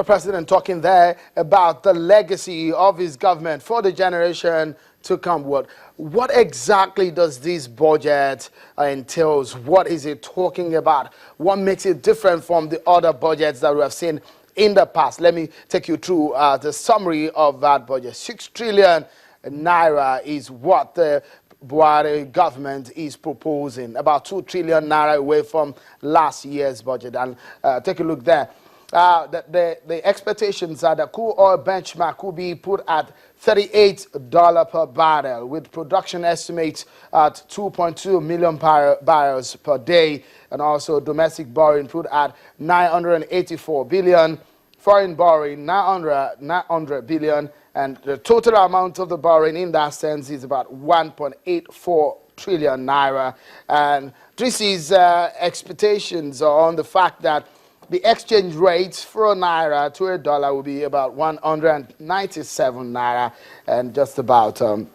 The president talking there about the legacy of his government for the generation to come. What exactly does this budget entails? What is it talking about? What makes it different from the other budgets that we have seen in the past? Let me take you through the summary of that budget. 6 trillion naira is what the Buhari government is proposing, about 2 trillion naira away from last year's budget. And take a look there. The expectations are that crude oil benchmark will be put at $38 per barrel, with production estimates at 2.2 million barrels per day, and also domestic borrowing put at 984 billion, foreign borrowing 900 billion, and the total amount of the borrowing in that sense is about 1.84 trillion naira. And this is expectations on the fact that the exchange rate for a naira to a dollar will be about 197 naira, and just about a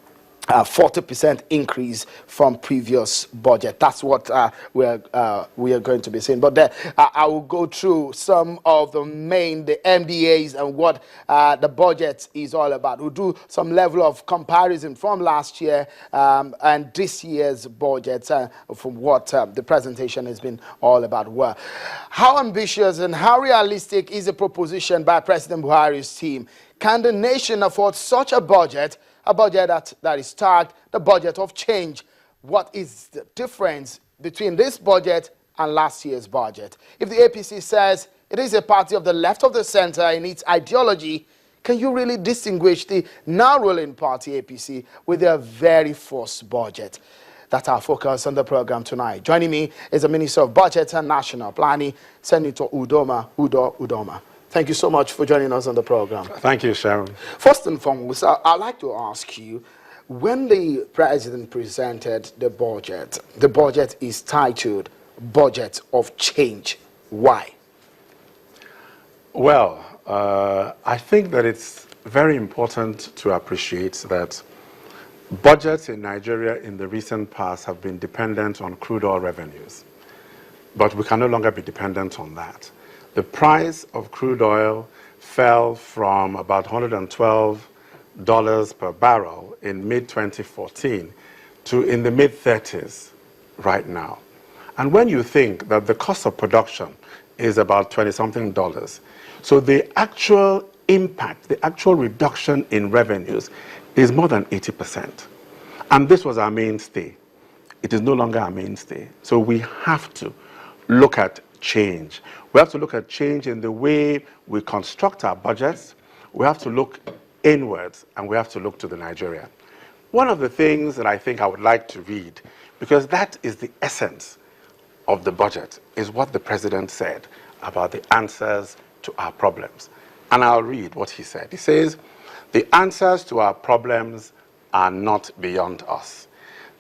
40% increase from previous budget. That's what we are going to be seeing. But I will go through some of the MDAs and what the budget is all about. We'll do some level of comparison from last year and this year's budget from what the presentation has been all about. Well, how ambitious and how realistic is the proposition by President Buhari's team? Can the nation afford such a budget that is tagged the budget of change? What is the difference between this budget and last year's budget? If the APC says it is a party of the left of the center in its ideology, can you really distinguish the now ruling party APC with their very first budget? That's our focus on the program tonight. Joining me is the Minister of Budget and National Planning, Senator Udoma Udo Udoma. Thank you so much for joining us on the program. Thank you, Sharon. First and foremost, I'd like to ask you, when the president presented the budget is titled Budget of Change. Why? Well, I think that it's very important to appreciate that budgets in Nigeria in the recent past have been dependent on crude oil revenues. But we can no longer be dependent on that. The price of crude oil fell from about $112 per barrel in mid-2014 to in the mid-30s right now. And when you think that the cost of production is about $20-something, so the actual impact, the actual reduction in revenues is more than 80%. And this was our mainstay. It is no longer our mainstay. So we have to look at change. We have to look at change in the way we construct our budgets. We have to look inwards, and we have to look to the Nigeria. One of the things that I think I would like to read, because that is the essence of the budget, is what the president said about the answers to our problems. And I'll read what he said. He says, "The answers to our problems are not beyond us.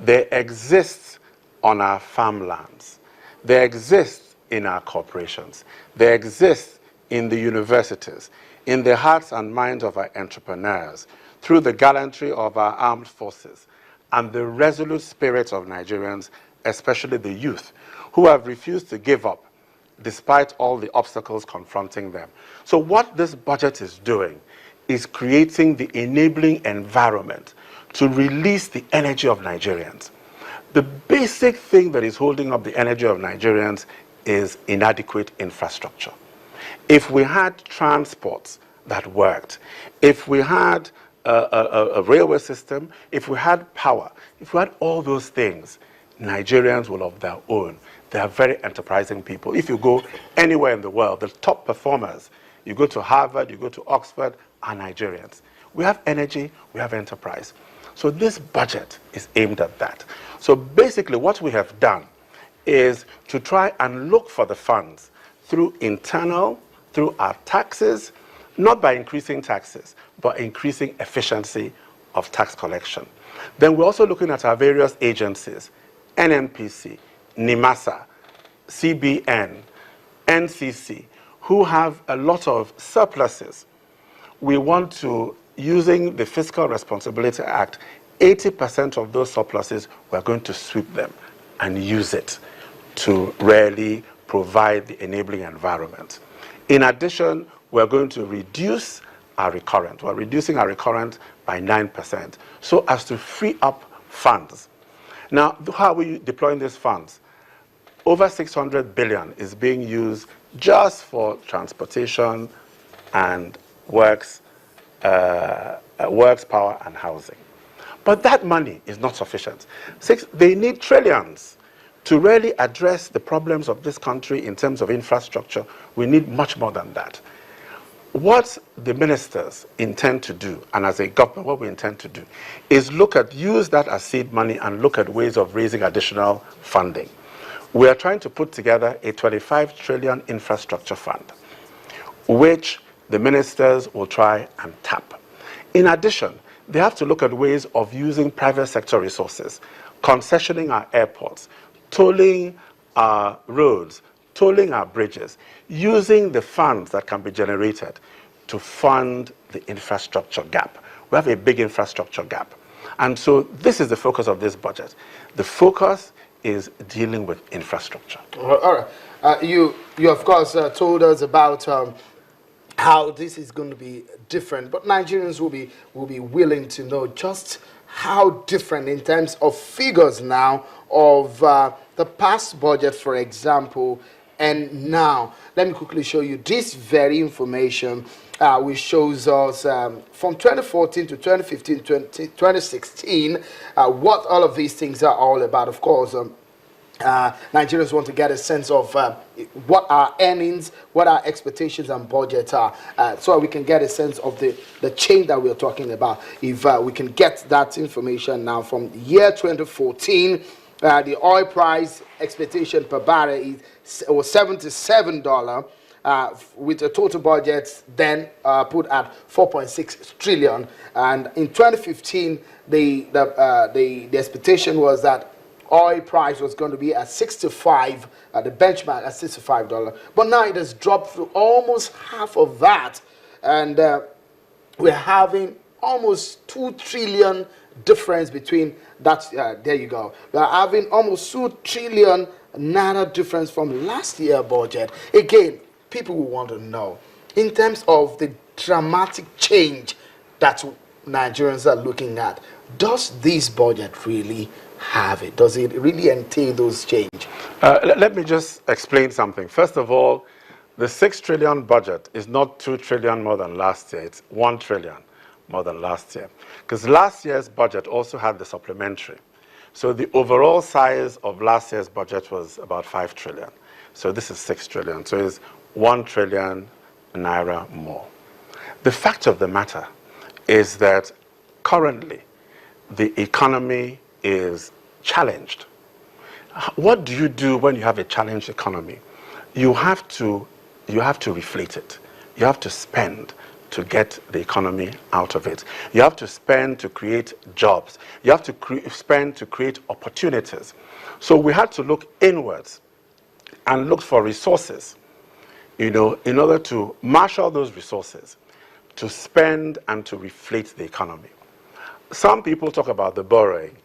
They exist on our farmlands. They exist in our corporations. They exist in the universities, in the hearts and minds of our entrepreneurs, through the gallantry of our armed forces, and the resolute spirits of Nigerians, especially the youth, who have refused to give up despite all the obstacles confronting them." So what this budget is doing is creating the enabling environment to release the energy of Nigerians. The basic thing that is holding up the energy of Nigerians is inadequate infrastructure. If we had transports that worked, if we had a railway system, if we had power, if we had all those things, Nigerians will of their own. They are very enterprising people. If you go anywhere in the world, the top performers, you go to Harvard, you go to Oxford, are Nigerians. We have energy, we have enterprise. So this budget is aimed at that. So basically what we have done is to try and look for the funds through our taxes, not by increasing taxes, but increasing efficiency of tax collection. Then we're also looking at our various agencies, NNPC, NIMASA, CBN, NCC, who have a lot of surpluses. We want to, using the Fiscal Responsibility Act, 80% of those surpluses, we're going to sweep them and use it to really provide the enabling environment. In addition, we're going to reduce our recurrent. We're reducing our recurrent by 9%, so as to free up funds. Now, how are we deploying these funds? Over 600 billion is being used just for transportation and works, power, and housing. But that money is not sufficient. They need trillions to really address the problems of this country in terms of infrastructure. We need much more than that. What the ministers intend to do, and as a government, what we intend to do, is use that as seed money and look at ways of raising additional funding. We are trying to put together a 25 trillion infrastructure fund, which the ministers will try and tap. In addition, they have to look at ways of using private sector resources, concessioning our airports, tolling our roads, tolling our bridges, using the funds that can be generated to fund the infrastructure gap. We have a big infrastructure gap. And so this is the focus of this budget. The focus is dealing with infrastructure. All right. You of course told us about how this is going to be different, but Nigerians will be willing to know just how different in terms of figures now of the past budget, for example, and now. Let me quickly show you this very information, which shows us from 2014 to 2015, 2016, what all of these things are all about. Of course, Nigerians want to get a sense of what our earnings, what our expectations and budgets are, so we can get a sense of the change that we're talking about. If we can get that information now from year 2014, the oil price expectation per barrel was $77, with a total budget then put at 4.6 trillion. And in 2015, the expectation was that oil price was going to be at 65, the benchmark at $65. But now it has dropped to almost half of that. And we're having almost 2 trillion difference between that. There you go. We're having almost 2 trillion Naira difference from last year's budget. Again, people will want to know, in terms of the dramatic change that Nigerians are looking at, does this budget really have it? Does it really entail those changes? Let me just explain something. First of all, the 6 trillion budget is not 2 trillion more than last year. It's 1 trillion more than last year. Because last year's budget also had the supplementary. So the overall size of last year's budget was about 5 trillion. So this is 6 trillion. So it's 1 trillion Naira more. The fact of the matter is that currently the economy is challenged. What do you do when you have a challenged economy? You have to reflate it. You have to spend to get the economy out of it. You have to spend to create jobs. You have to spend to create opportunities. So we had to look inwards and look for resources, in order to marshal those resources, to spend and to reflate the economy. Some people talk about the borrowing,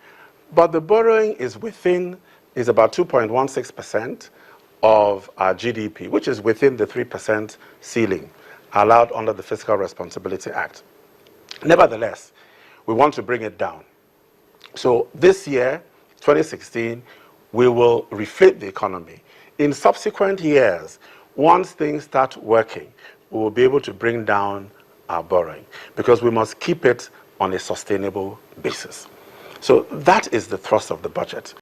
but the borrowing is about 2.16% of our GDP, which is within the 3% ceiling allowed under the Fiscal Responsibility Act. Nevertheless, we want to bring it down. So this year, 2016, we will reflate the economy. In subsequent years, once things start working, we will be able to bring down our borrowing, because we must keep it on a sustainable basis. So that is the thrust of the budget.